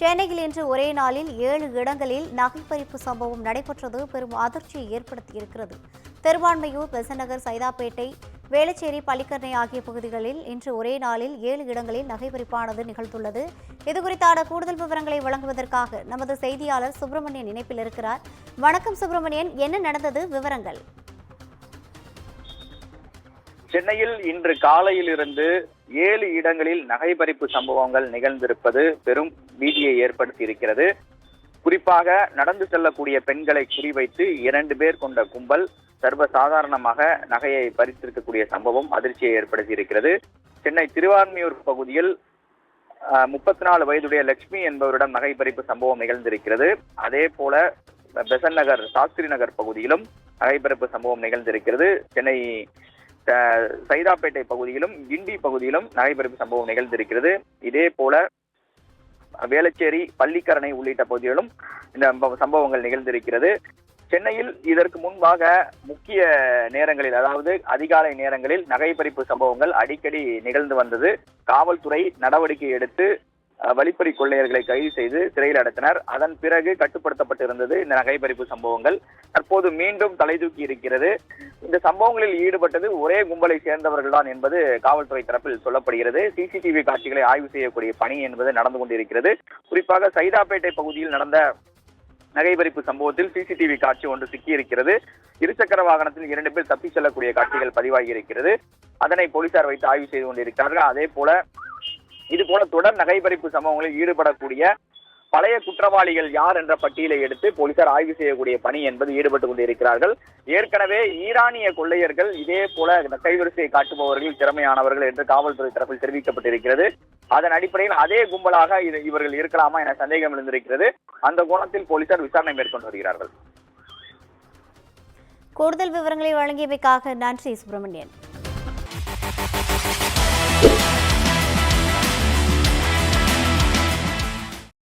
சென்னையில் இன்று ஒரே நாளில் 7 இடங்களில் நகை பறிப்பு சம்பவம் நடைபெற்றது பெரும் அதிர்ச்சியை ஏற்படுத்தியிருக்கிறது. திருவான்மையூர், பெசநகர், சைதாப்பேட்டை, வேளச்சேரி, பள்ளிக்கரணை ஆகிய பகுதிகளில் இன்று ஒரே நாளில் 7 இடங்களில் நகை பறிப்பானது நிகழ்ந்துள்ளது. இதுகுறித்தான கூடுதல் விவரங்களை வழங்குவதற்காக நமது செய்தியாளர் சுப்பிரமணியன் இணைப்பில் இருக்கிறார். வணக்கம் சுப்பிரமணியன், என்ன நடந்தது? விவரங்கள். சென்னையில் இன்று காலையிலிருந்து 7 இடங்களில் நகை பறிப்பு சம்பவங்கள் நிகழ்ந்திருப்பது பெரும் பீதியை ஏற்படுத்தி இருக்கிறது. குறிப்பாக நடந்து செல்லக்கூடிய பெண்களை குறிவைத்து 2 பேர் கொண்ட கும்பல் சர்வசாதாரணமாக நகையை பறித்திருக்கக்கூடிய சம்பவம் அதிர்ச்சியை ஏற்படுத்தி இருக்கிறது. சென்னை திருவான்மியூர் பகுதியில் 34 வயதுடைய லட்சுமி என்பவரிடம் நகை பறிப்பு சம்பவம் நிகழ்ந்திருக்கிறது. அதே போல பெசன் நகர், சாஸ்திரி நகர் பகுதியிலும் நகை பறிப்பு சம்பவம் நிகழ்ந்திருக்கிறது. சென்னை சைதாப்பேட்டை பகுதியிலும் கிண்டி பகுதியிலும் நகைபறிப்பு சம்பவம் நிகழ்ந்திருக்கிறது. இதே போல வேளச்சேரி, பள்ளிக்கரணை உள்ளிட்ட பகுதிகளிலும் இந்த சம்பவங்கள் நிகழ்ந்திருக்கிறது. சென்னையில் இதற்கு முன்பாக முக்கிய நேரங்களில், அதாவது அதிகாலை நேரங்களில் நகைபறிப்பு சம்பவங்கள் அடிக்கடி நிகழ்ந்து வந்தது. காவல்துறை நடவடிக்கை எடுத்து வழிப்பறி கொள்ளையர்களை கைது செய்து சிறையில் அடைத்தனர். அதன் பிறகு கட்டுப்படுத்தப்பட்டிருந்தது இந்த நகைபறிப்பு சம்பவங்கள். தற்போது மீண்டும் தலை தூக்கி இருக்கிறது. இந்த சம்பவங்களில் ஈடுபட்டது ஒரே கும்பலை சேர்ந்தவர்கள் தான் என்பது காவல்துறை தரப்பில் சொல்லப்படுகிறது. சிசிடிவி காட்சிகளை ஆய்வு செய்யக்கூடிய பணி என்பது நடந்து கொண்டிருக்கிறது. குறிப்பாக சைதாப்பேட்டை பகுதியில் நடந்த நகைபறிப்பு சம்பவத்தில் சிசிடிவி காட்சி ஒன்று சிக்கியிருக்கிறது. இருசக்கர வாகனத்தில் 2 பேர் தப்பி செல்லக்கூடிய காட்சிகள் பதிவாகி இருக்கிறது. அதனை போலீசார் வைத்து ஆய்வு செய்து கொண்டிருக்கிறார்கள். அதே போல இதுபோல தொடர் நகைபறிப்பு சம்பவங்களில் ஈடுபடக்கூடிய பழைய குற்றவாளிகள் யார் என்ற பட்டியலை எடுத்து போலீசார் ஆய்வு செய்யக்கூடிய பணி என்பது ஈடுபட்டுக் கொண்டிருக்கிறார்கள். ஏற்கனவே ஈரானிய கொள்ளையர்கள் இதே போல கைவரிசையை காட்டுபவர்கள் திறமையானவர்கள் என்று காவல்துறை தரப்பில் தெரிவிக்கப்பட்டிருக்கிறது. அதன் அடிப்படையில் அதே கும்பலாக இவர்கள் இருக்கலாமா என சந்தேகம் எழுந்திருக்கிறது. அந்த கோணத்தில் போலீசார் விசாரணை மேற்கொண்டு வருகிறார்கள். கூடுதல் விவரங்களை வழங்கியமைக்காக நன்றி சுப்பிரமணியன்.